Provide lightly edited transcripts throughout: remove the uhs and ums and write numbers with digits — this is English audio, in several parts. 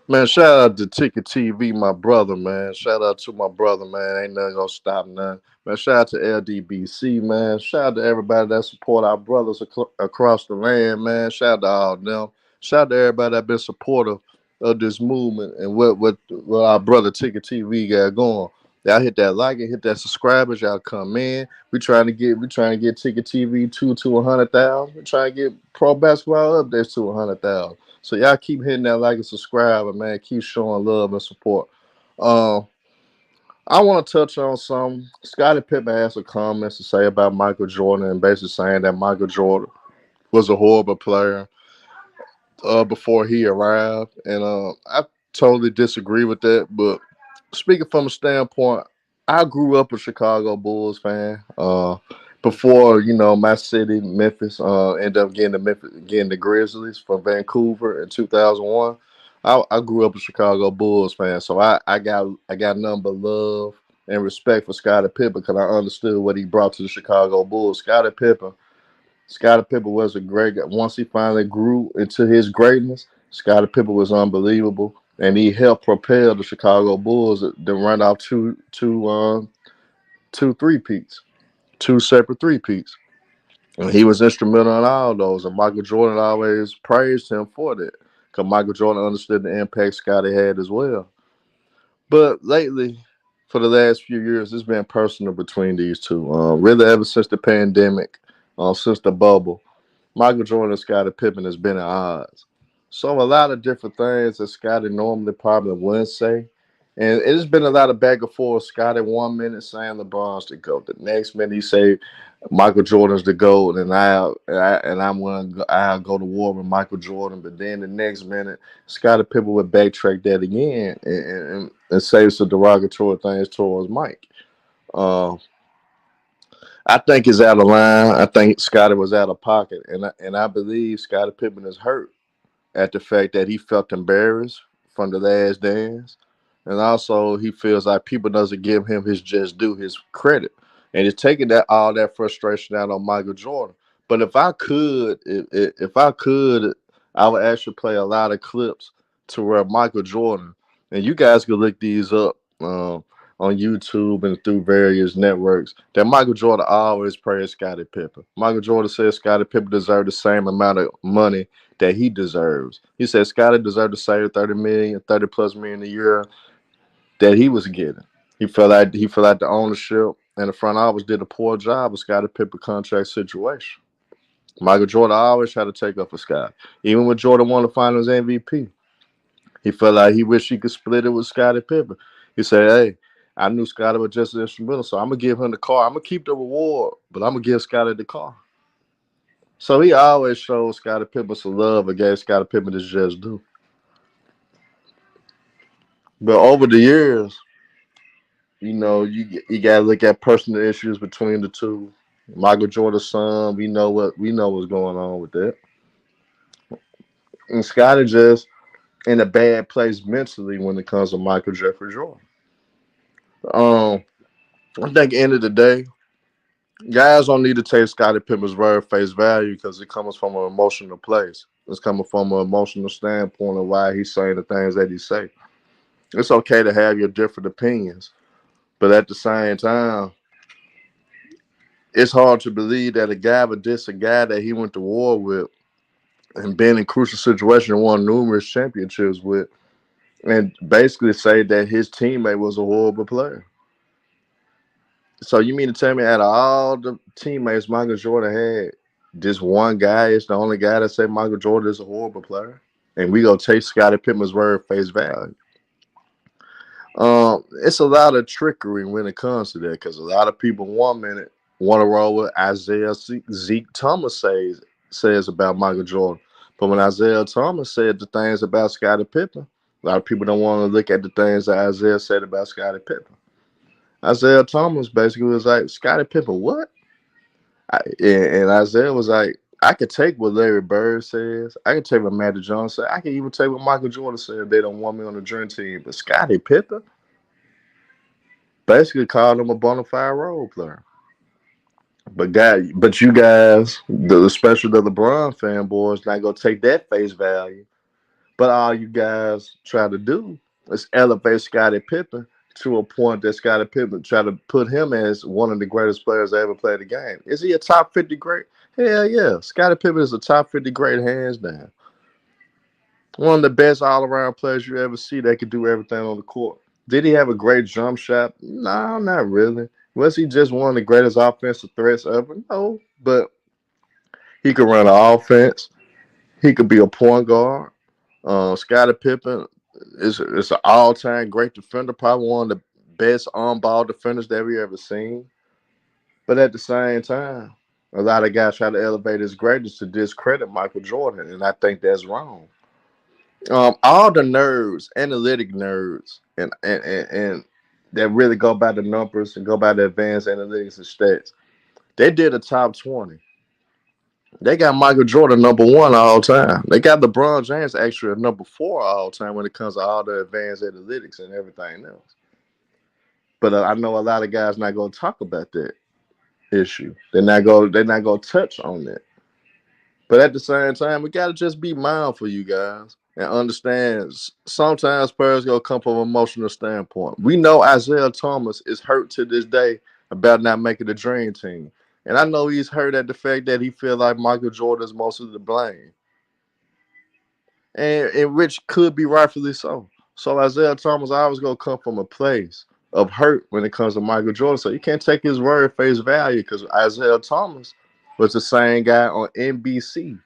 Man, shout out to Ticket TV, my brother, man. Shout out to my brother, man. Ain't nothing gonna stop nothing. Man, shout out to LDBC, man. Shout out to everybody that support our brothers across the land, man. Shout out to all of them. Shout out to everybody that been supportive of this movement and what our brother Ticket TV got going. Y'all hit that like and hit that subscribers. Y'all come in. We trying to get Ticket TV to 100,000. We trying to get pro basketball updates to 100,000. So y'all keep hitting that like and subscribe, and man, keep showing love and support. Um, I want to touch on some. Scottie Pippen has some comments to say about Michael Jordan, and basically saying that Michael Jordan was a horrible player before he arrived, and I totally disagree with that. But speaking from a standpoint, I grew up a Chicago Bulls fan. Before my city, Memphis, ended up getting the Grizzlies from Vancouver in 2001. I grew up a Chicago Bulls fan, so I got nothing but love and respect for Scottie Pippen because I understood what he brought to the Chicago Bulls. Scottie Pippen was a great guy. Once he finally grew into his greatness, Scottie Pippen was unbelievable, and he helped propel the Chicago Bulls to run off two three-peats, two separate three-peats. And he was instrumental in all those, and Michael Jordan always praised him for that because Michael Jordan understood the impact Scottie had as well. But lately, for the last few years, it's been personal between these two. Really, ever since the pandemic, since the bubble, Michael Jordan and Scottie Pippen has been at odds. So a lot of different things that Scottie normally probably wouldn't say. And it's been a lot of back and forth. Scottie 1 minute saying LeBron's the GOAT. The next minute he say Michael Jordan's the GOAT I'll go to war with Michael Jordan. But then the next minute, Scottie Pippen would backtrack that again and say some derogatory things towards Mike. Uh, I think it's out of line. I think Scottie was out of pocket, and I believe Scottie Pippen is hurt at the fact that he felt embarrassed from the last dance, and also he feels like people doesn't give him his just due, his credit, and he's taking that all that frustration out on Michael Jordan. But if I could, I would actually play a lot of clips to where Michael Jordan, and you guys could look these up. On YouTube and through various networks, that Michael Jordan always praised Scottie Pippen. Michael Jordan says Scottie Pippen deserved the same amount of money that he deserves. He said Scottie deserved the same 30 million, 30 plus million a year that he was getting. He felt like the ownership and the front office did a poor job of Scottie Pippen contract situation. Michael Jordan always tried to take up for Scott. Even when Jordan won the finals MVP, he felt like he wished he could split it with Scottie Pippen. He said, hey, I knew Scottie was just an instrumental, so I'm gonna give him the car. I'm gonna keep the reward, but I'm gonna give Scottie the car. So he always showed Scottie Pippen some love and gave Scottie Pippen his just due. But over the years, you gotta look at personal issues between the two. Michael Jordan's son, we know what's going on with that. And Scottie just in a bad place mentally when it comes to Michael Jeffrey Jordan. Um, I think at the end of the day, guys don't need to take Scottie Pippen's word face value because it comes from an emotional place. It's coming from an emotional standpoint of why he's saying the things that he say. It's okay to have your different opinions, but at the same time, it's hard to believe that a guy would diss a guy that he went to war with and been in crucial situations and won numerous championships with, and basically say that his teammate was a horrible player. So you mean to tell me out of all the teammates Michael Jordan had, this one guy is the only guy that say Michael Jordan is a horrible player? And we gonna take Scottie Pippen's word face value. It's a lot of trickery when it comes to that because a lot of people 1 minute want to roll with Isaiah Zeke Thomas says about Michael Jordan, but when Isaiah Thomas said the things about Scottie Pippen, a lot of people don't want to look at the things that Isaiah said about Scottie Pippen. Isaiah Thomas basically was like, Scottie Pippen, what? And Isaiah was like, I could take what Larry Bird says. I could take what Magic Johnson said. I can even take what Michael Jordan said if they don't want me on the dream team. But Scottie Pippen basically called him a bona fide role player. But you guys, especially the LeBron fanboys, not gonna take that face value But all you guys try to do is elevate Scottie Pippen to a point that Scottie Pippen try to put him as one of the greatest players that ever played the game. Is he a top 50 great? Hell yeah. Scottie Pippen is a top 50 great hands down. One of the best all around players you ever see that could do everything on the court. Did he have a great jump shot? No, not really. Was he just one of the greatest offensive threats ever? No. But he could run an offense. He could be a point guard. Scottie Pippen is an all time great defender, probably one of the best on ball defenders that we ever seen. But at the same time, a lot of guys try to elevate his greatness to discredit Michael Jordan, and I think that's wrong. All the nerds, analytic nerds, and that really go by the numbers and go by the advanced analytics and stats, they did a top 20. They got Michael Jordan number one all time. They got LeBron James actually at number four all time when it comes to all the advanced analytics and everything else. But I know a lot of guys not going to talk about that issue. They're not going to touch on that. But at the same time, we got to just be mindful, you guys, and understand sometimes players going to come from an emotional standpoint. We know Isaiah Thomas is hurt to this day about not making the dream team. And I know he's hurt at the fact that he feel like Michael Jordan is mostly to blame. And which could be rightfully so. So Isaiah Thomas always going to come from a place of hurt when it comes to Michael Jordan. So you can't take his word at face value because Isaiah Thomas was the same guy on NBC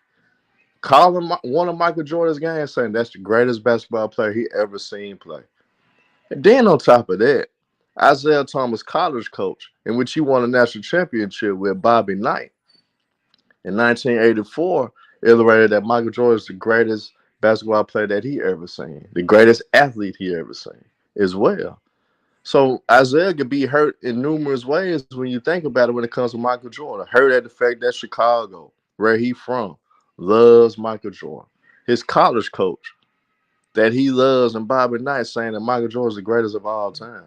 calling one of Michael Jordan's games, saying that's the greatest basketball player he ever seen play. And then on top of that, Isaiah Thomas, college coach, in which he won a national championship with Bobby Knight in 1984, illustrated that Michael Jordan is the greatest basketball player that he ever seen, the greatest athlete he ever seen as well. So Isaiah could be hurt in numerous ways when you think about it when it comes to Michael Jordan. Hurt at the fact that Chicago, where he from, loves Michael Jordan. His college coach that he loves and Bobby Knight saying that Michael Jordan is the greatest of all time.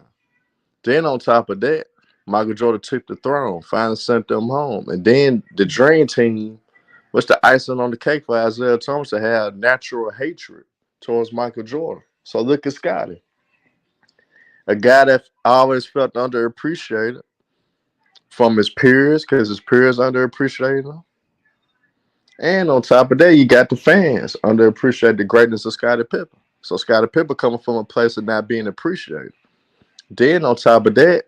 Then on top of that, Michael Jordan took the throne, finally sent them home. And then the Dream Team was the icing on the cake for Isaiah Thomas to have natural hatred towards Michael Jordan. So look at Scottie, a guy that always felt underappreciated from his peers because his peers underappreciated him. And on top of that, you got the fans underappreciate the greatness of Scottie Pippen. So Scottie Pippen coming from a place of not being appreciated. Then on top of that,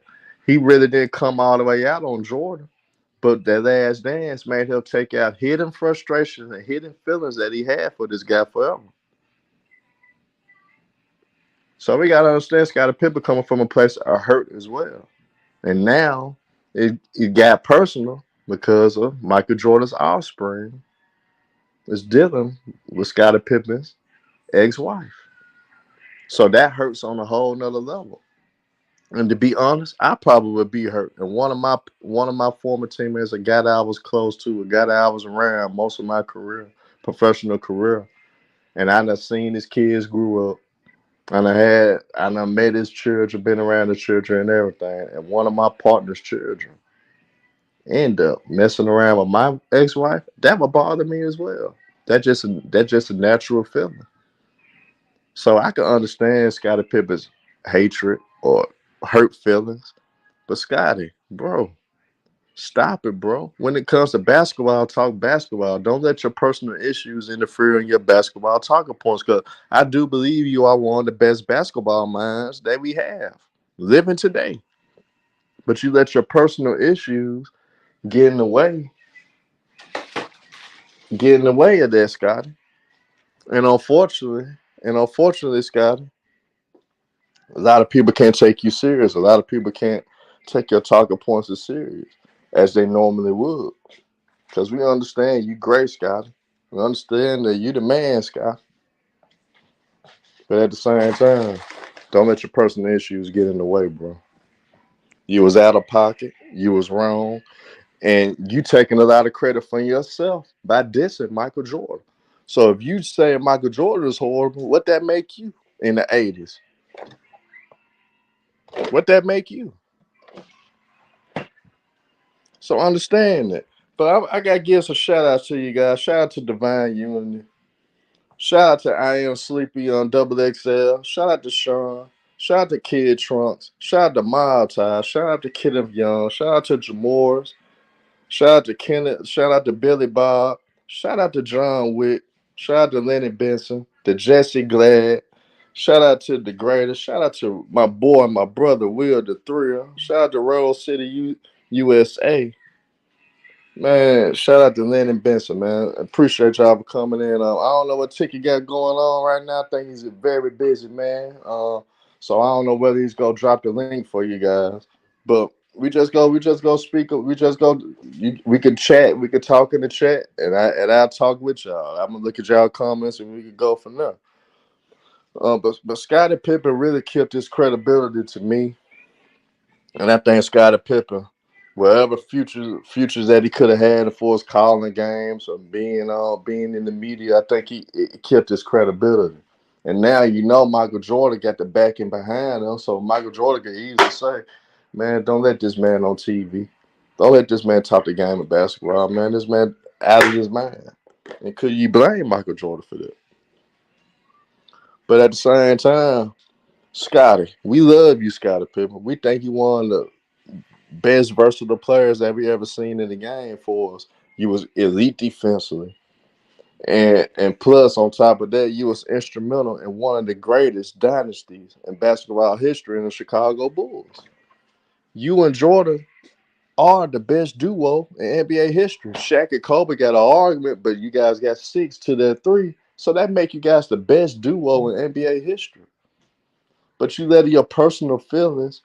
he really didn't come all the way out on Jordan. But that last dance made him take out hidden frustrations and hidden feelings that he had for this guy forever. So we gotta understand Scottie Pippen coming from a place of hurt as well. And now it got personal because of Michael Jordan's offspring is dealing with Scottie Pippen's ex-wife. So that hurts on a whole nother level. And to be honest, I probably would be hurt. And one of my former teammates, a guy that I was close to, a guy that I was around most of my career, professional career, and I done seen his kids grew up, and I done met his children, been around the children and everything. And one of my partner's children end up messing around with my ex-wife. That would bother me as well. That's just a natural feeling. So I can understand Scottie Pippen's hatred or hurt feelings. But Scottie, bro, stop it, bro. When it comes to basketball, talk basketball. Don't let your personal issues interfere in your basketball talking points. Because I do believe you are one of the best basketball minds that we have living today. But you let your personal issues get in the way, of that, Scottie. And unfortunately, Scottie, a lot of people can't take you serious. A lot of people can't take your talking points as serious as they normally would. Because we understand you great, Scottie. We understand that you the man, Scott. But at the same time, don't let your personal issues get in the way, bro. You was out of pocket. You was wrong. And you taking a lot of credit for yourself by dissing Michael Jordan. So if you say Michael Jordan is horrible, what that make you in the 80s? What that make you? So understand that. But I got to give some shout outs to you guys. Shout out to Divine Unity. Shout out to I Am Sleepy on Double XL. Shout out to Sean. Shout out to Kid Trunks. Shout out to Mild Tie. Shout out to Kenneth Young. Shout out to Jamores. Shout out to Kenneth. Shout out to Billy Bob. Shout out to John Wick. Shout out to Lenny Benson. To Jesse Glad. Shout out to the greatest. Shout out to my boy, my brother Will the Thrill. Shout out to Rose City, USA. Man, shout out to Lennon Benson, man. Appreciate y'all for coming in. I don't know what Ticky got going on right now. I think he's a very busy man. So I don't know whether he's gonna drop the link for you guys. But we just go speak. We could chat. We could talk in the chat, and I'll talk with y'all. I'm gonna look at y'all comments, and we could go from there. But Scottie Pippen really kept his credibility to me, and I think Scottie Pippen, wherever futures that he could have had for his calling games or being in the media, I think he it kept his credibility. And now Michael Jordan got the backing behind him, so Michael Jordan can easily say, "Man, don't let this man on TV. Don't let this man talk the game of basketball, man. This man out of his mind." And could you blame Michael Jordan for that? But at the same time, Scotty, we love you, Scottie Pippen. We think you one of the best versatile players that we ever seen in the game for us. You was elite defensively. And plus on top of that, you was instrumental in one of the greatest dynasties in basketball history in the Chicago Bulls. You and Jordan are the best duo in NBA history. Shaq and Kobe got an argument, but you guys got six to their three. So that make you guys the best duo in NBA history. But you let your personal feelings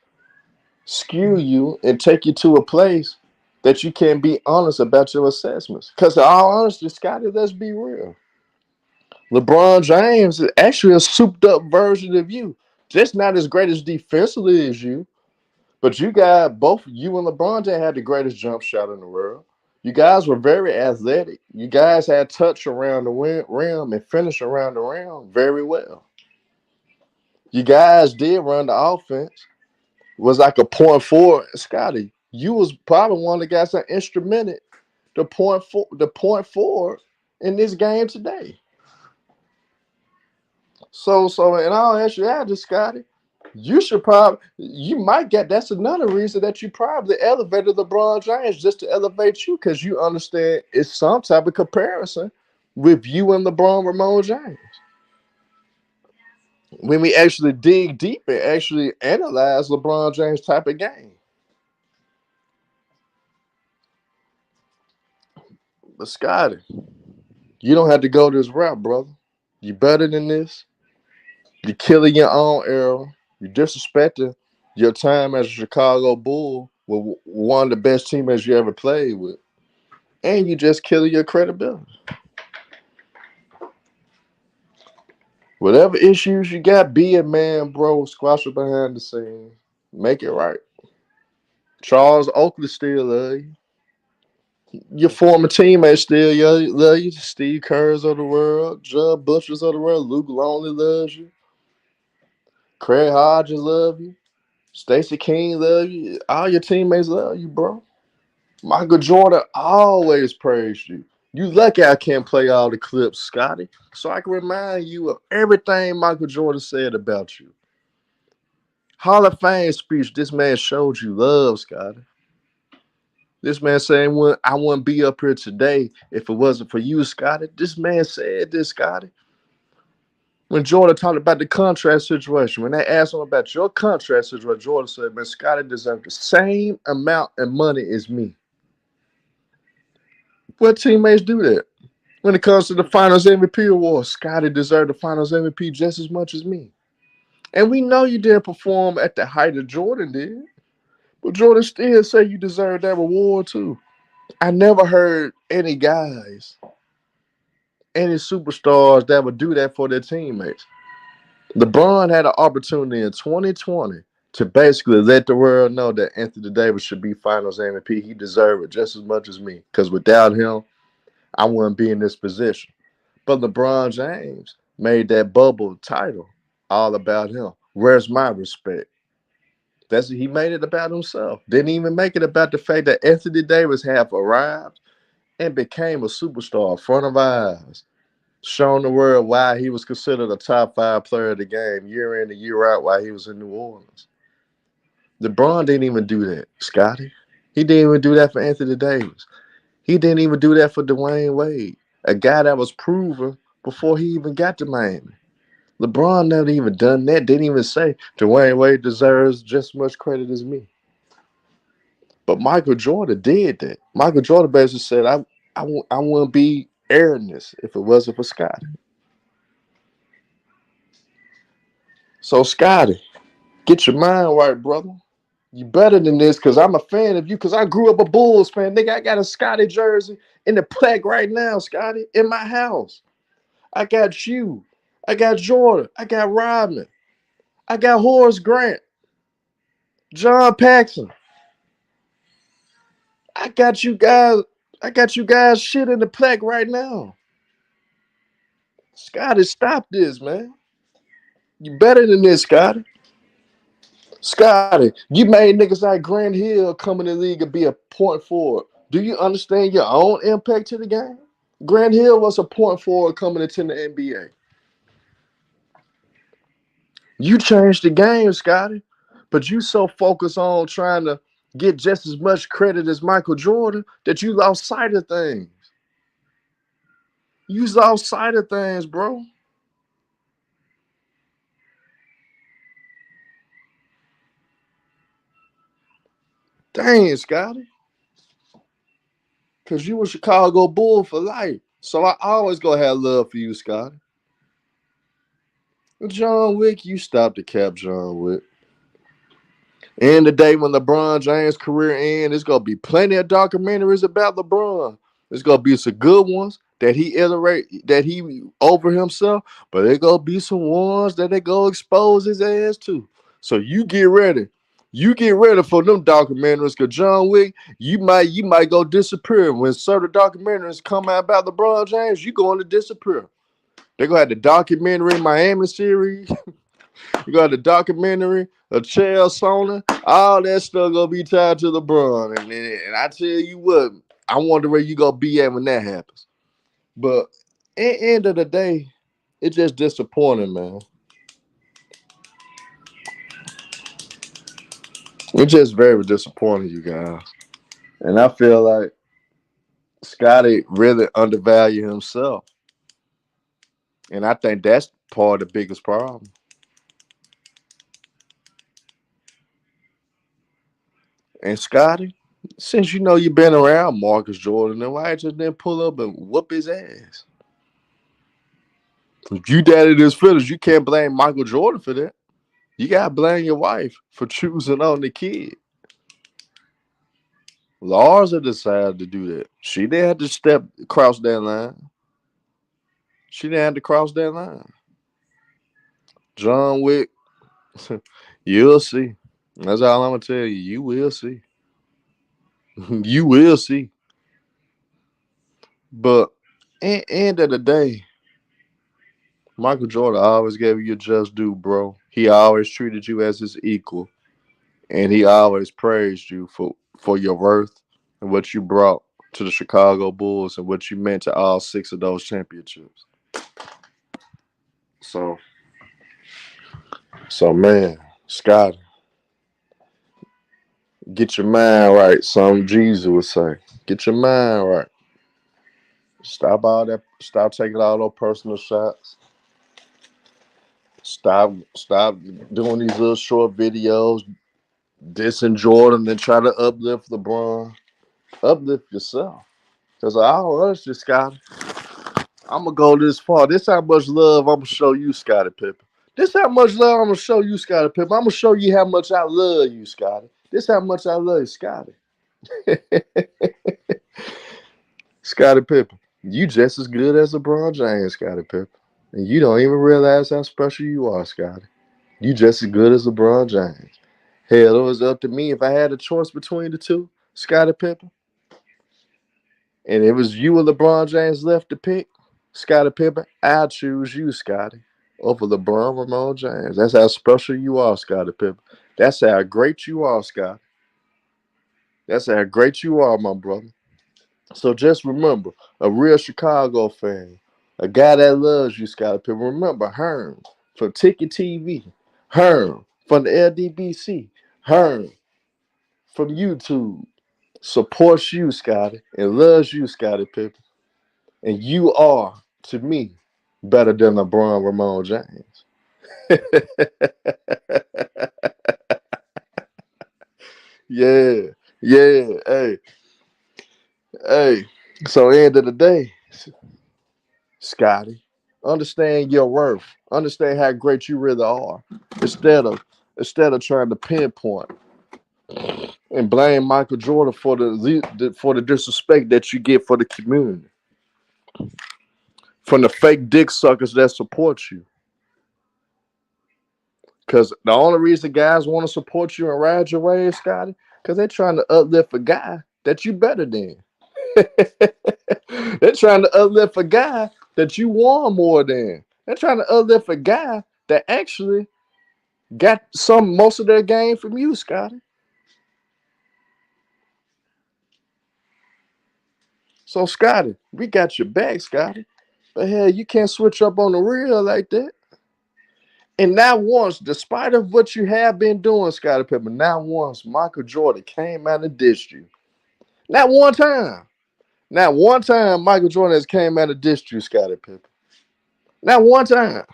skew you and take you to a place that you can't be honest about your assessments. Because, in all honesty, Scotty, let's be real. LeBron James is actually a souped up version of you. Just not as great as defensively as you, but you got both you and LeBron James had the greatest jump shot in the world. You guys were very athletic. You guys had touch around the rim and finish around the rim very well. You guys did run the offense. Was like a point forward. Scotty, you was probably one of the guys that instrumented the point forward in this game today. So in all actuality, Scotty, you might get that's another reason that you probably elevated LeBron James just to elevate you because you understand it's some type of comparison with you and LeBron Ramon James. When we actually dig deep and actually analyze LeBron James type of game. But Scotty, you don't have to go this route, brother. You better than this. You're killing your own era. You're disrespecting your time as a Chicago Bull with one of the best teammates you ever played with. And you just killing your credibility. Whatever issues you got, be a man, bro. Squash it behind the scenes. Make it right. Charles Oakley still love you. Your former teammates still love you. Steve Kerr's of the world. Judd Butcher's of the world. Luke Longley loves you. Craig Hodges love you. Stacey King love you. All your teammates love you, bro. Michael Jordan always praised you. You lucky I can't play all the clips, Scotty, so I can remind you of everything Michael Jordan said about you. Hall of Fame speech, this man showed you love, Scotty. This man saying, I wouldn't be up here today if it wasn't for you, Scotty. This man said this, Scotty. When Jordan talked about the contract situation, when they asked him about your contract situation, Jordan said, man, Scotty deserved the same amount of money as me. What teammates do that? When it comes to the Finals MVP award, Scotty deserved the Finals MVP just as much as me. And we know you didn't perform at the height of Jordan did, but Jordan still said you deserve that award too. I never heard any guys, any superstars that would do that for their teammates. LeBron had an opportunity in 2020 to basically let the world know that Anthony Davis should be Finals MVP. He deserved it just as much as me because without him, I wouldn't be in this position. But LeBron James made that bubble title all about him. Where's my respect? He made it about himself. Didn't even make it about the fact that Anthony Davis have arrived and became a superstar in front of our eyes. showing the world why he was considered a top 5 player of the game year in and year out while he was in New Orleans. LeBron didn't even do that, Scotty. He didn't even do that for Anthony Davis. He didn't even do that for Dwayne Wade, a guy that was proven before he even got to Miami. LeBron never even done that. Didn't even say Dwayne Wade deserves just as much credit as me. But Michael Jordan did that. Michael Jordan basically said, I wouldn't be airing this if it wasn't for Scotty. So, Scotty, get your mind right, brother. You better than this because I'm a fan of you because I grew up a Bulls fan. Nigga, I got a Scotty jersey in the plaque right now, Scotty, in my house. I got you. I got Jordan. I got Rodman. I got Horace Grant. John Paxson. I got you guys. I got you guys shit in the plaque right now. Scotty, stop this, man. You better than this, Scotty. Scotty, you made niggas like Grant Hill come in the league and be a point forward. Do you understand your own impact to the game? Grant Hill was a point forward coming into the NBA. You changed the game, Scotty, but you so focused on trying to get just as much credit as Michael Jordan that you lost sight of things. You lost sight of things, bro. Dang, Scotty. Because you a Chicago Bull for life. So I always gonna have love for you, Scotty. John Wick, you stopped the cap, John Wick. And the day when LeBron James' career ends, it's gonna be plenty of documentaries about LeBron. There's gonna be some good ones that he iterate that he over himself, but there gonna be some ones that they go expose his ass to. So you get ready. You get ready for them documentaries, cause John Wick, you might go disappear. When certain documentaries come out about LeBron James, you going to disappear. They're gonna have the documentary Miami series. You got the documentary, a chair sauna, all that stuff gonna be tied to LeBron. And I tell you what, I wonder where you gonna be at when that happens. But at the end of the day, it's just disappointing, man. It's just very disappointing, you guys. And I feel like Scotty really undervalued himself. And I think that's part of the biggest problem. And Scotty, since you know you've been around Marcus Jordan, then why just didn't pull up and whoop his ass? If you dated his feelings, you can't blame Michael Jordan for that. You gotta blame your wife for choosing on the kid. Larsa decided to do that. She didn't have to cross that line. She didn't have to cross that line. John Wick, you'll see. That's all I'm gonna tell you. You will see. You will see. But at the end of the day, Michael Jordan always gave you your just due, bro. He always treated you as his equal. And he always praised you for your worth and what you brought to the Chicago Bulls and what you meant to all 6 of those championships. So, so man, Scott, get your mind right. Some Jesus would say, get your mind right. Stop all that. Stop taking all those personal shots. Stop doing these little short videos, dissing Jordan, and try to uplift LeBron. Uplift yourself. Because I don't honestly, Scott, I'm gonna go this far. This how much love I'm gonna show you, Scottie Pippen. This how much love I'm gonna show you, Scottie Pippen. I'm gonna show you how much I love you, Scottie. This how much I love you, Scottie. Scottie Pippen, you just as good as LeBron James, Scottie Pippen, and you don't even realize how special you are, Scottie. You just as good as LeBron James. Hell, it was up to me if I had a choice between the two, Scottie Pippen, and it was you or LeBron James left to pick. Scottie Pippen, I choose you, Scottie, over LeBron Ramon James. That's how special you are, Scottie Pippen. That's how great you are, Scott. That's how great you are, my brother. So just remember, a real Chicago fan, A guy that loves you, Scottie Pippen. Remember Herm from Ticket TV, Herm from the LDBC, Herm from YouTube. Supports you, Scottie, and loves you, Scottie Pippen. And you are, to me, better than LeBron Ramon James. Yeah, yeah, hey, hey. So end of the day, Scotty, understand your worth. Understand how great you really are. Instead of trying to pinpoint and blame Michael Jordan for the disrespect that you get for the community from the fake dick suckers that support you. Because the only reason guys want to support you and ride your wave, Scotty, because they're trying to uplift a guy that you better than. They're trying to uplift a guy that you won more than. They're trying to uplift a guy that actually got most of their game from you, Scotty. So, Scotty, we got your back, Scotty. But hell, you can't switch up on the real like that. And not once, despite of what you have been doing, Scottie Pippen, not once Michael Jordan came out and dissed you. Not one time. Not one time Michael Jordan has came out and dissed you, Scottie Pippen. Not one time.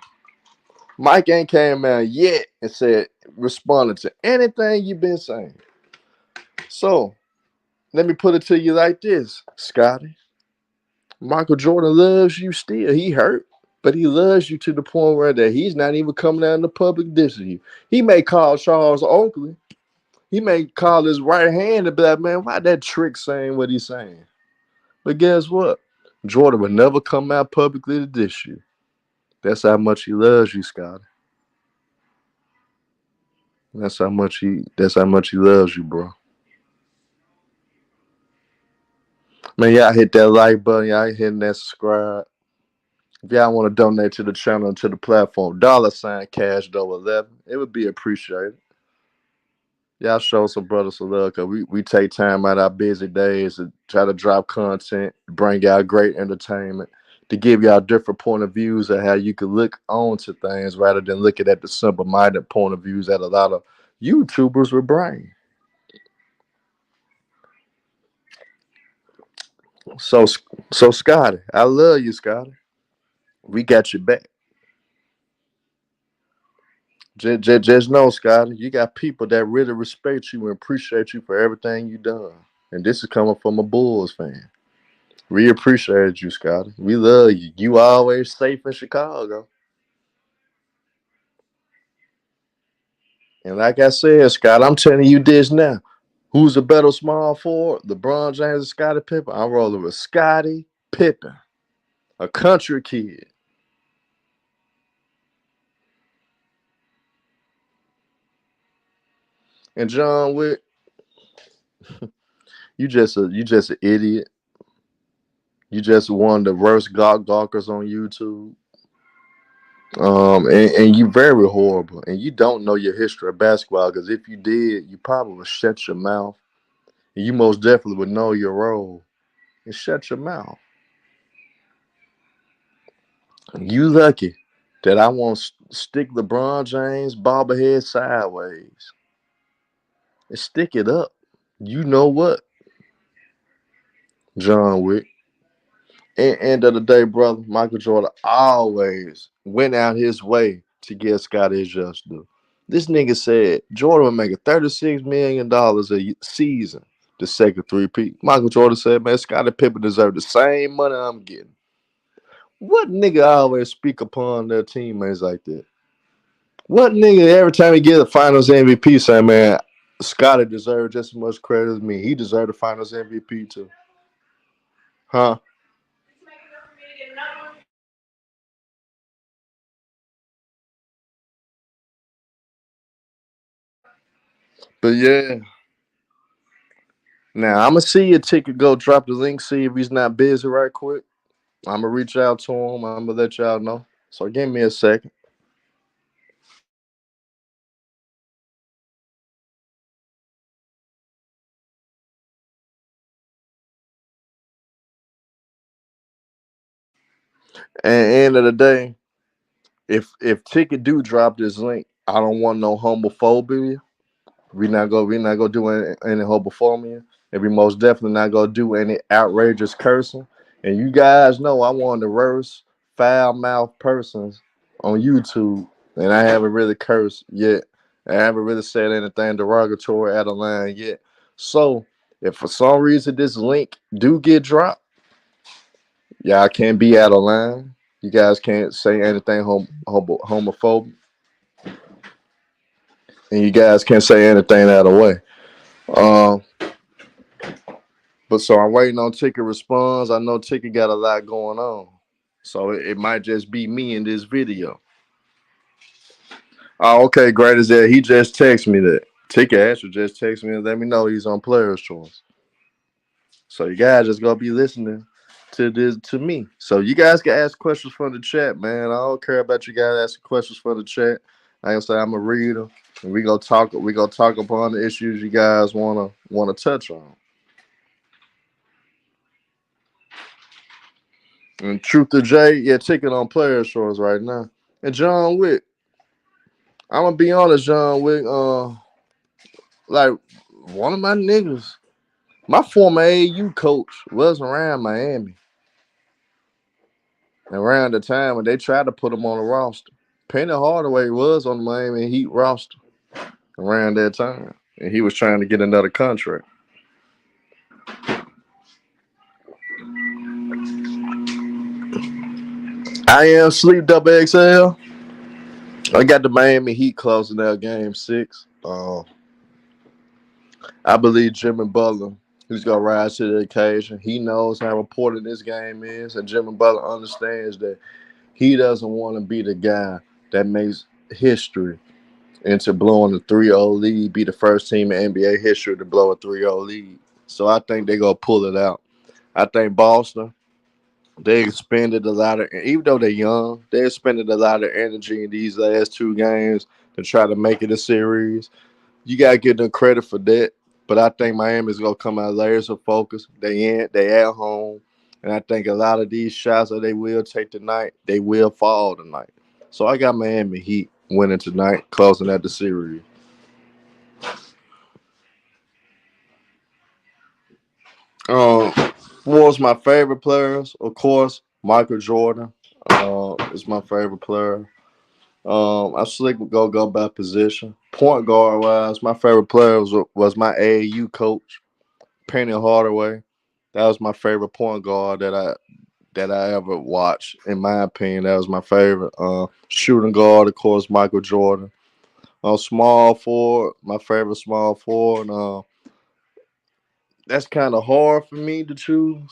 Mike ain't came out yet and said, responded to anything you've been saying. So, let me put it to you like this, Scotty. Michael Jordan loves you still. He hurt, but he loves you to the point where that he's not even coming out in the public dissing you. He may call Charles Oakley. He may call his right hand and be like, man, why that trick saying what he's saying? But guess what? Jordan would never come out publicly to diss you. That's how much he loves you, Scotty. That's how much he loves you, bro. Man, y'all hit that like button, y'all hitting that subscribe. If y'all want to donate to the channel and to the platform, $ cash double 11. It would be appreciated. Y'all show some brothers some love because we take time out of our busy days to try to drop content, bring out great entertainment, to give y'all different point of views of how you can look on to things rather than looking at the simple minded point of views that a lot of YouTubers would bring. So Scotty, I love you, Scotty. We got your back. Just know, Scotty, you got people that really respect you and appreciate you for everything you done. And this is coming from a Bulls fan. We appreciate you, Scotty. We love you. You always safe in Chicago. And like I said, Scott, I'm telling you this now. Who's a better small forward? LeBron James or Scottie Pippen? I'm rolling with Scottie Pippen, a country kid. And John Wick, you just an idiot. You just one of the worst gawkers on YouTube. And you very horrible. And you don't know your history of basketball because if you did, you probably would shut your mouth. And you most definitely would know your role and shut your mouth. You lucky that I won't stick LeBron James bobblehead sideways and stick it up. You know what, John Wick? End of the day, brother, Michael Jordan always went out his way to get Scottie his just due. This nigga said Jordan was making $36 million a season the second three-peat. Michael Jordan said, man, Scottie Pippen deserved the same money I'm getting. What nigga always speak upon their teammates like that? What nigga every time he get a Finals MVP say, man, Scottie deserved just as much credit as me. He deserved the Finals MVP too, huh? But yeah, now I'm gonna see your ticket. Go drop the link. See if he's not busy right quick. I'm gonna reach out to him. I'm gonna let y'all know. So give me a second. And at the end of the day, if Ticket do drop this link, I don't want no homophobia. We not gonna do any homophobia, and we most definitely not gonna do any outrageous cursing. And you guys know I'm one of the worst foul mouth persons on YouTube, and I haven't really cursed yet. I haven't really said anything derogatory out of line yet. So if for some reason this link do get dropped, y'all can't be out of line. You guys can't say anything homophobic, and you guys can't say anything out of way. Um, but so I'm waiting on Ticket response. I know Ticket got a lot going on, so it might just be me in this video. Oh, okay, great as that. He just texted me that. Ticket actually just texted me and let me know he's on Player's Choice. So you guys just gonna be listening to me. So you guys can ask questions from the chat, man. I don't care about you guys asking questions from the chat. I can say I'm a reader, and we gonna talk. We gonna talk upon the issues you guys wanna touch on. And Truth to Jay, yeah, Ticket on Player Shores right now. And John Wick, I'm gonna be honest, John Wick, like one of my niggas, my former AU coach was around Miami around the time when they tried to put him on the roster. Penny Hardaway was on the Miami Heat roster around that time, and he was trying to get another contract. I am Sleep Double XL. I got the Miami Heat closing out Game 6. I believe Jimmy Butler, who's gonna rise to the occasion. He knows how important this game is, and Jimmy Butler understands that he doesn't want to be the guy that makes history into blowing a 3-0 lead, be the first team in NBA history to blow a 3-0 lead. So I think they're gonna pull it out. I think Boston, they expended a lot of, even though they're young, they expended a lot of energy in these last two games to try to make it a series. You gotta give them credit for that. But I think Miami's gonna come out laser focused. They at home. And I think a lot of these shots that they will take tonight, they will fall tonight. So I got Miami Heat winning tonight, closing out the series. Um, was my favorite players, of course, Michael Jordan. Is my favorite player. I slick would go by position. Point guard wise, my favorite player was my AAU coach, Penny Hardaway. That was my favorite point guard that I ever watched. In my opinion, that was my favorite. Shooting guard, of course, Michael Jordan. Small forward, my favorite small forward. That's kind of hard for me to choose.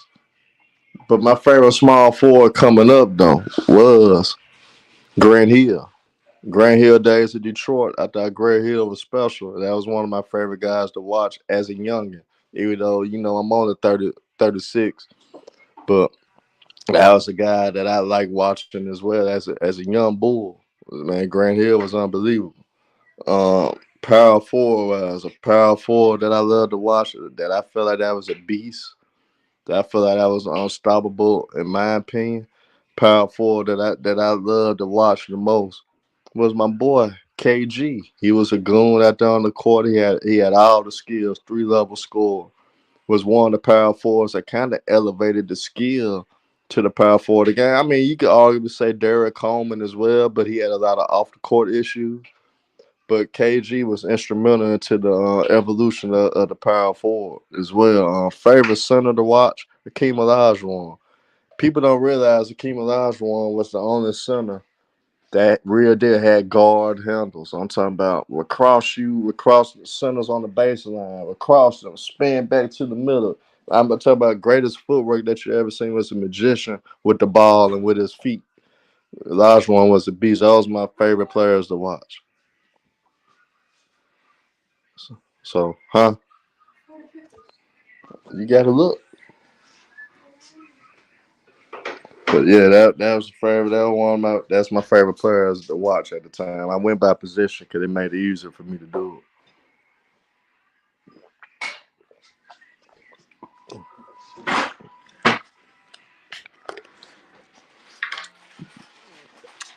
But my favorite small forward coming up though was Grant Hill. Grant Hill days of Detroit. I thought Grant Hill was special. That was one of my favorite guys to watch as a youngin. Even though I'm only 30, 36, but that was a guy that I like watching as well as a young bull. Man, Grant Hill was unbelievable. Power forward was a power forward that I love to watch. That I feel like that was a beast. That I feel like that was unstoppable in my opinion. Power forward that I love to watch the most was my boy KG. He was a goon out there on the court. He had all the skills, 3 level score. Was one of the power forwards that kind of elevated the skill to the power forward again. I mean, you could arguably say Derek Coleman as well, but he had a lot of off the court issues. But KG was instrumental into the evolution of the power forward as well. Favorite center to watch, Hakeem Olajuwon. People don't realize Hakeem Olajuwon was the only center that real deal had guard handles. I'm talking about would cross you, would cross the centers on the baseline, would cross them, spin back to the middle. I'm gonna talk about greatest footwork that you ever seen was a magician with the ball and with his feet. The last one was a beast. Those my favorite players to watch. So, huh? You gotta look. But yeah, that was the favorite. That was one of my. That's my favorite players to watch at the time. I went by position because it made it easier for me to do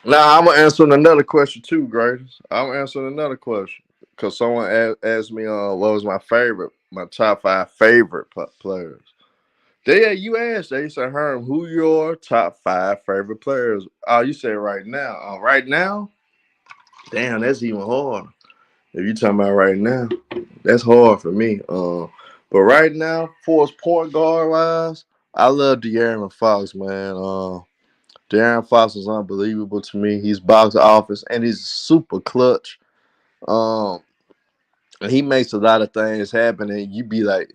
Now I'm answering another question too, greatest. I'm answering another question because someone asked me, what was my top five favorite players. You asked, they said, Herm, who your top five favorite players? Oh, you said right now. Right now, damn, that's even hard. If you talking about right now, that's hard for me. But right now, for his point guard wise, I love De'Aaron Fox, man. De'Aaron Fox is unbelievable to me. He's box office and he's super clutch. Um, and he makes a lot of things happen, and you be like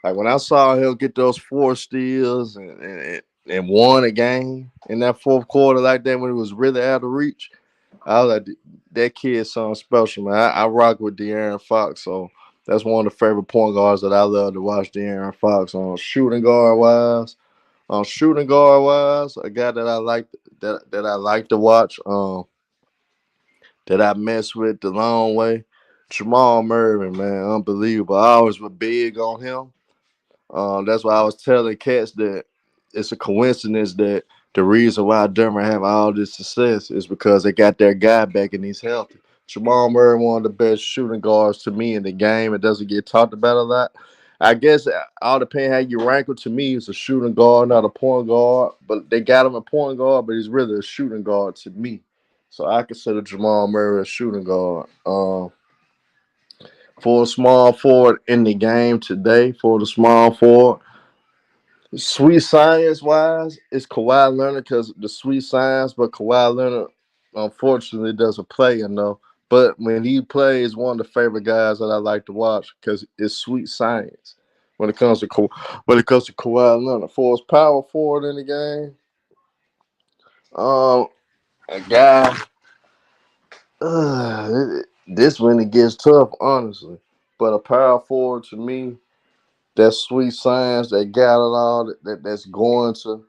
when I saw him get those four steals and won a game in that fourth quarter like that when it was really out of reach. I was like, that kid's something special, man. I rock with De'Aaron Fox, so that's one of the favorite point guards that I love to watch. De'Aaron Fox on shooting guard wise, a guy that I like to watch. That I mess with the long way. Jamal Murray, man, unbelievable. I always was big on him. That's why I was telling cats that it's a coincidence that the reason why Denver have all this success is because they got their guy back and he's healthy. Jamal Murray, one of the best shooting guards to me in the game. It doesn't get talked about a lot. I guess all depends how you rank him. To me, he's a shooting guard, not a point guard. But they got him a point guard, but he's really a shooting guard to me. So I consider Jamal Murray a shooting guard. For a small forward in the game today, for the small forward, sweet science wise, it's Kawhi Leonard because the sweet science, but Kawhi Leonard unfortunately doesn't play enough. But when he plays, one of the favorite guys that I like to watch because it's sweet science. When it comes to Kawhi Leonard, for his power forward in the game, um, a guy. This when it gets tough, honestly. But a power forward to me, that sweet science, that got it all, that's going to.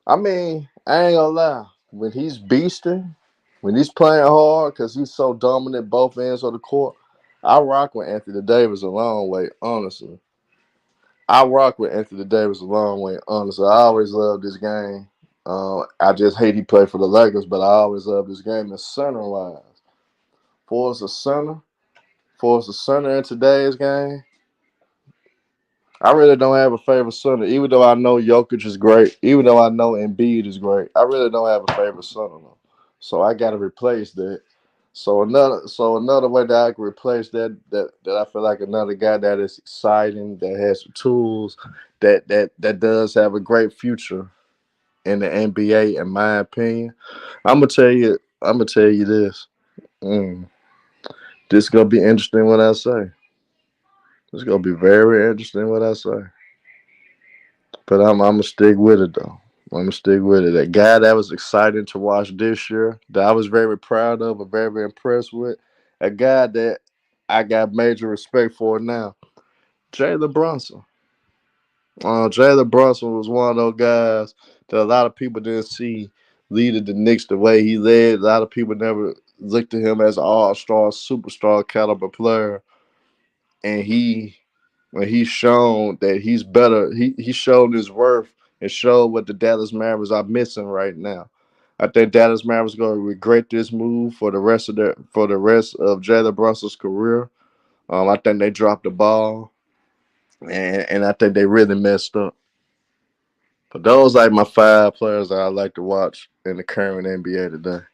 I mean, I ain't gonna lie. When he's beasting, when he's playing hard, because he's so dominant both ends of the court, I rock with Anthony Davis a long way, honestly. I rock with Anthony Davis a long way, honestly. I always loved this game. I just hate he played for the Lakers, but I always loved this game as center wise. For as a center, in today's game, I really don't have a favorite center. Even though I know Jokic is great, even though I know Embiid is great, I really don't have a favorite center though. So I got to replace that. So another way that I can replace that I feel like another guy that is exciting, that has some tools, that does have a great future in the NBA, in my opinion. I'm gonna tell you this. Mm, this gonna be interesting what I say. It's gonna be very interesting what I say. But I'm gonna stick with it though. I'm gonna stick with it. A guy that was exciting to watch this year, that I was very proud of, and very impressed with. A guy that I got major respect for now. Jalen Brunson. Jalen Brunson was one of those guys that a lot of people didn't see leading the Knicks the way he led. A lot of people never looked at him as an all-star, superstar caliber player, and when he's shown that he's better, he showed his worth and showed what the Dallas Mavericks are missing right now. I think Dallas Mavericks going to regret this move for the rest of Jalen Brunson's career. I think they dropped the ball, and I think they really messed up. But those like my five players that I like to watch in the current NBA today.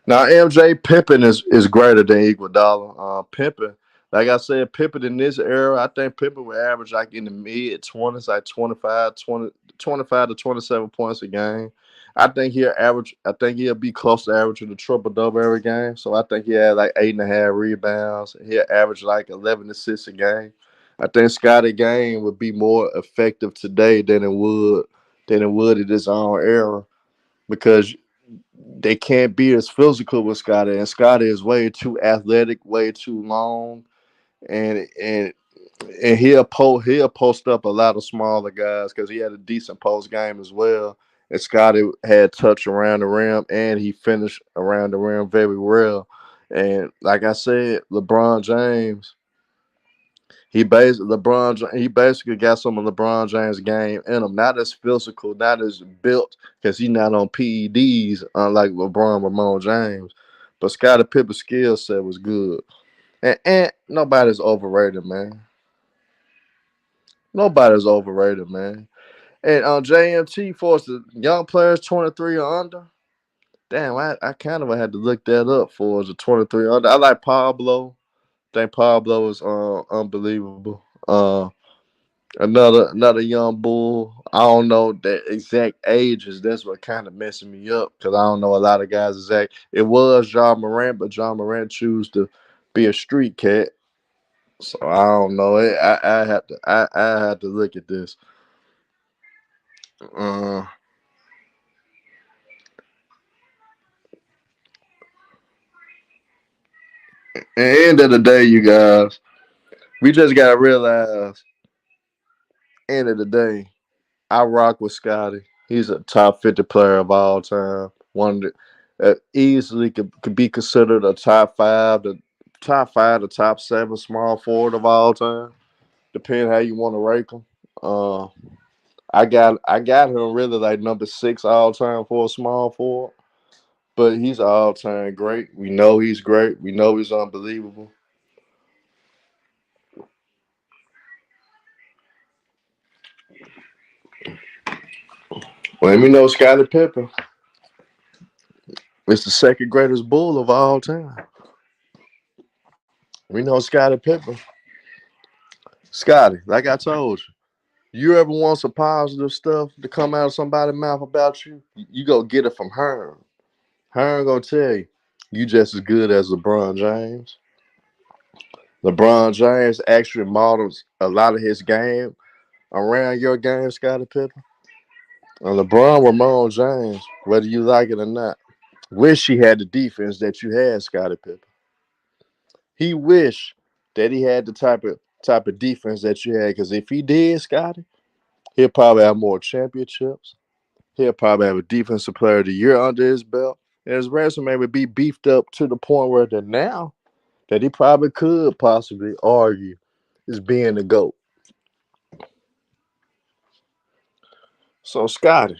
Now MJ Pippen is greater than Iguodala. Pippen, like I said, Pippen in this era, I think Pippen would average like in the mid 20s, like 25 to 27 points a game. I think he'll be close to averaging the triple double every game. So I think he had like 8.5 rebounds. He'll average like 11 assists a game. I think Scottie game would be more effective today than it would in his own era because they can't be as physical with Scotty, and Scotty is way too athletic, way too long, and and and he'll post up a lot of smaller guys because he had a decent post game as well. And Scotty had touch around the rim, and he finished around the rim very well. And like I said, LeBron James, He basically got some of LeBron James' game in him. Not as physical, not as built, because he's not on PEDs, unlike Ramon James. But Scottie Pippen's skill set was good. And nobody's overrated, man. Nobody's overrated, man. And JMT for the young players 23 or under. Damn, I kind of had to look that up for the 23 under. I like Pablo. I think Pablo is unbelievable. Another young bull. I don't know the exact ages. That's what kind of messing me up because I don't know a lot of guys exact. It was John Morant, but John Morant chose to be a street cat. So I don't know. I had to look at this. Uh, at the end of the day, you guys, we just gotta realize. End of the day, I rock with Scotty. He's a top 50 player of all time. One that easily could be considered a top 5, the top 7 small forward of all time. Depending how you want to rank him. Uh, I got him really like number 6 all time for a small forward. But he's all time great. We know he's great. We know he's unbelievable. Let me know Scottie Pippen. It's the second greatest bull of all time. We know Scottie Pippen. Scotty, like I told you, you ever want some positive stuff to come out of somebody's mouth about you, you go get it from her. Her gonna tell you, you just as good as LeBron James. LeBron James actually models a lot of his game around your game, Scottie Pippen. And LeBron Ramon James, whether you like it or not, wish he had the defense that you had, Scottie Pippen. He wish that he had the type of defense that you had, because if he did, Scotty, he'll probably have more championships. He'll probably have a defensive player of the year under his belt. And his resume would be beefed up to the point where that now that he probably could possibly argue is being the GOAT. So Scotty,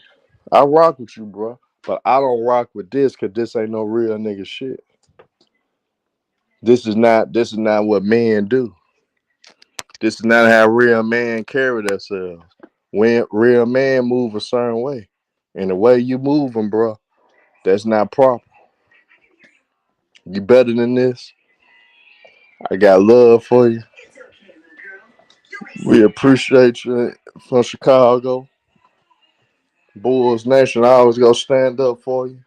I rock with you, bro. But I don't rock with this because this ain't no real nigga shit. This is not what men do. This is not how real men carry themselves. When real men move a certain way. And the way you moving, bro, that's not proper. You better than this. I got love for you. We appreciate you from Chicago. Bulls Nation, I always go stand up for you.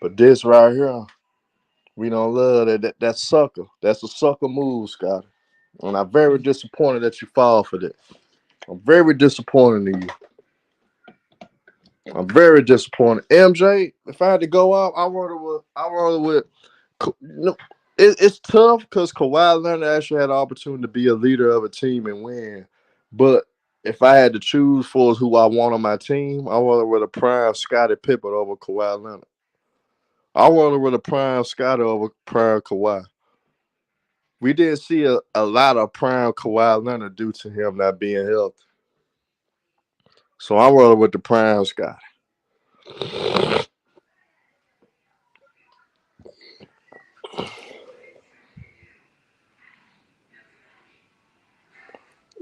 But this right here, we don't love that sucker. That's a sucker move, Scotty. And I'm very disappointed that you fall for that. I'm very disappointed in you. I'm very disappointed. MJ, if I had to go out, I roll with it's tough because Kawhi Leonard actually had the opportunity to be a leader of a team and win. But if I had to choose for who I want on my team, I want to with a prime Scottie Pippen over Kawhi Leonard. I want to with a prime Scottie over prime Kawhi. We didn't see a lot of prime Kawhi Leonard due to him not being healthy. So I'm rolling with the prime Scottie.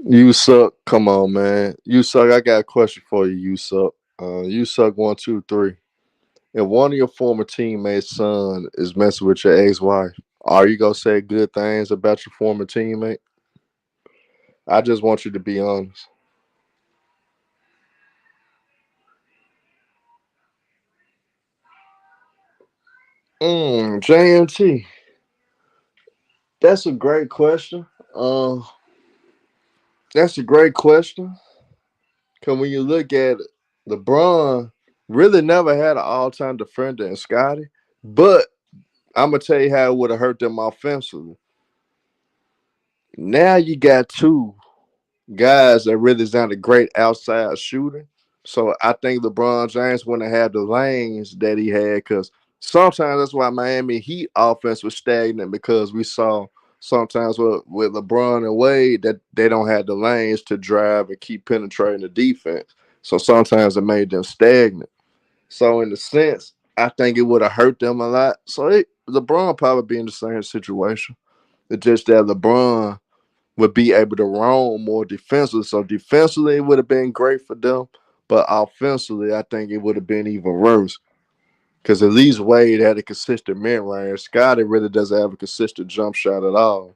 You suck. Come on, man. You suck. I got a question for you. You suck. You suck 1, 2, 3. If one of your former teammates' son is messing with your ex-wife, are you gonna say good things about your former teammate? I just want you to be honest. JMT. That's a great question. Uh, that's a great question. Cause when you look at it, LeBron really never had an all-time defender in Scotty. But I'm gonna tell you how it would have hurt them offensively. Now you got two guys that really is not a great outside shooter. So I think LeBron James wouldn't have the lanes that he had because sometimes that's why Miami Heat offense was stagnant because we saw Sometimes with LeBron and Wade, that they don't have the lanes to drive and keep penetrating the defense. So sometimes it made them stagnant. So in the sense, I think it would have hurt them a lot. So LeBron probably be in the same situation. It's just that LeBron would be able to roam more defensively. So defensively, it would have been great for them. But offensively, I think it would have been even worse. Because at least Wade had a consistent mid range. Scottie really doesn't have a consistent jump shot at all.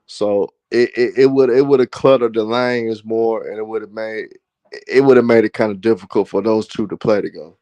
So it would have cluttered the lanes more, and it would have made it kind of difficult for those two to play together.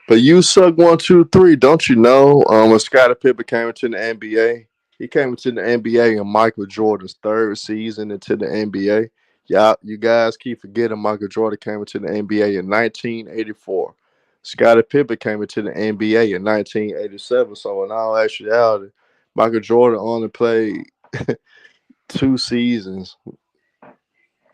But you suck 1, 2, 3, don't you know? When Scottie Pippen came into the NBA, he came into the NBA in Michael Jordan's third season into the NBA. Y'all, you guys keep forgetting Michael Jordan came into the NBA in 1984. Scottie Pippen came into the NBA in 1987. So in all actuality, Michael Jordan two seasons,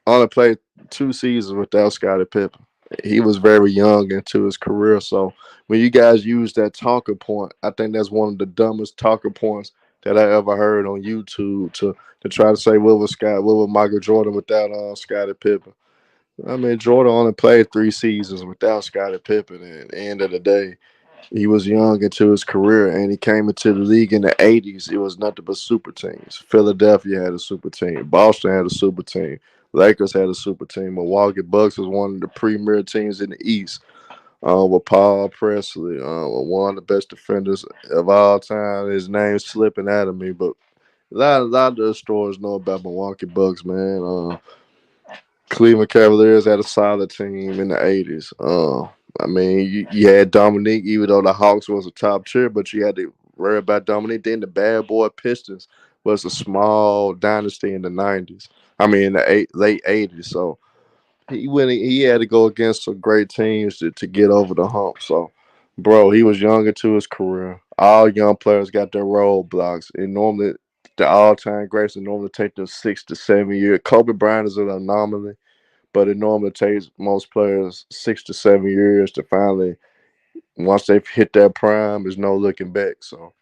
only played 2 seasons without Scottie Pippen. He was very young into his career. So when you guys use that talking point, I think that's one of the dumbest talking points that I ever heard on YouTube to try to say what was Michael Jordan without Scottie Pippen. I mean, Jordan only played 3 seasons without Scottie Pippen, and at the end of the day, he was young into his career, and he came into the league in the '80s. It was nothing but super teams. Philadelphia had a super team. Boston had a super team. Lakers had a super team. Milwaukee Bucks was one of the premier teams in the East. With Paul Presley, one of the best defenders of all time. His name's slipping out of me, but a lot of the stores know about Milwaukee Bucks, man. Cleveland Cavaliers had a solid team in the '80s. I mean, you had Dominique, even though the Hawks was a top tier, but you had to worry about Dominique. Then the Bad Boy Pistons was a small dynasty in the '90s. I mean, in the late '80s. So he had to go against some great teams to get over the hump. So, bro, he was young into his career. All young players got their roadblocks, and normally the all-time greats normally take them 6 to 7 years. Kobe Bryant is an anomaly, but it normally takes most players 6 to 7 years to finally, once they've hit their prime, there's no looking back. So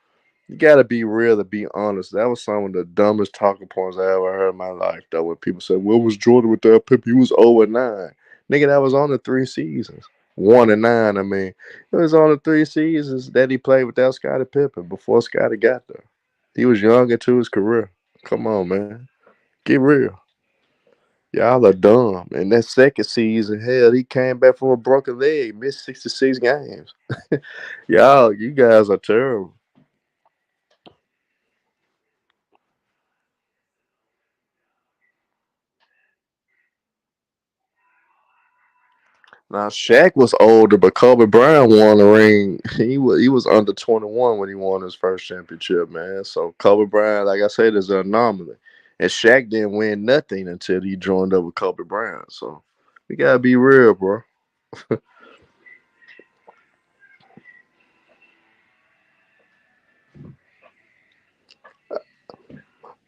you gotta be real to be honest. That was some of the dumbest talking points I ever heard in my life. Though when people said, "What was Jordan with that Pippen? He was 0-9." Nigga, that was on the 3 seasons. 1-9. I mean, it was on the 3 seasons that he played without Scottie Pippen before Scottie got there. He was young into his career. Come on, man. Get real. Y'all are dumb. And that second season, hell, he came back from a broken leg, missed 66 games. Y'all, you guys are terrible. Now Shaq was older, but Kobe Bryant won the ring. He was under 21 when he won his first championship, man. So Kobe Bryant, like I said, is an anomaly. And Shaq didn't win nothing until he joined up with Kobe Bryant. So we gotta be real, bro.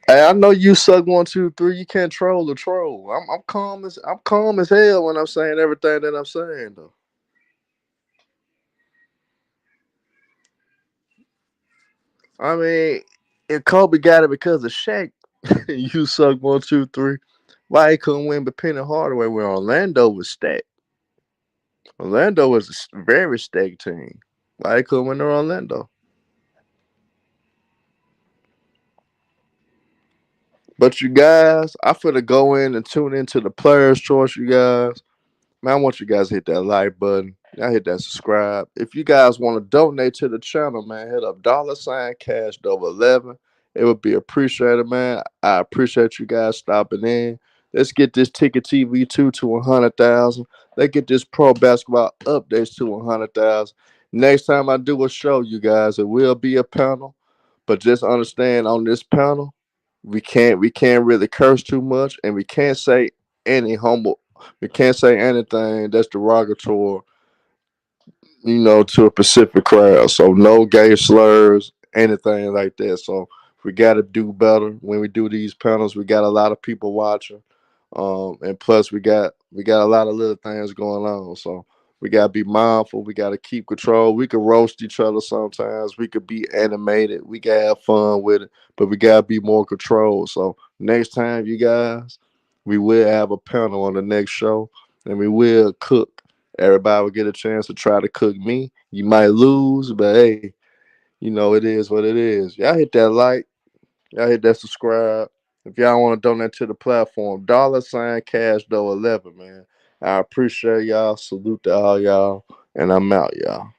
Hey, I know you suck 1, 2, 3. You can't troll the troll. I'm calm as hell when I'm saying everything that I'm saying though. I mean, if Kobe got it because of Shaq, you suck 1, 2, 3. Why he couldn't win but Penny Hardaway when Orlando was stacked? Orlando was a very stacked team. Why he couldn't win in Orlando? But you guys, I finna go in and tune into the players' choice, you guys. Man, I want you guys to hit that like button. I hit that subscribe. If you guys want to donate to the channel, man, hit up $ cash double 11. It would be appreciated, man. I appreciate you guys stopping in. Let's get this ticket TV two to 100,000. Let's get this pro basketball updates to 100,000. Next time I do a show, you guys, it will be a panel. But just understand on this panel, we can't really curse too much, and we can't say any humble we can't say anything that's derogatory to a Pacific crowd. So no gay slurs, anything like that. So we got to do better when we do these panels. We got a lot of people watching, and plus we got a lot of little things going on. So we got to be mindful. We got to keep control. We could roast each other sometimes. We could be animated. We can have fun with it, but we got to be more controlled. So next time, you guys, we will have a panel on the next show, and we will cook. Everybody will get a chance to try to cook me. You might lose, but hey, it is what it is. Y'all hit that like, y'all hit that subscribe. If y'all want to donate to the platform, $ cash dough 11, man. I appreciate y'all. Salute to all y'all, and I'm out, y'all.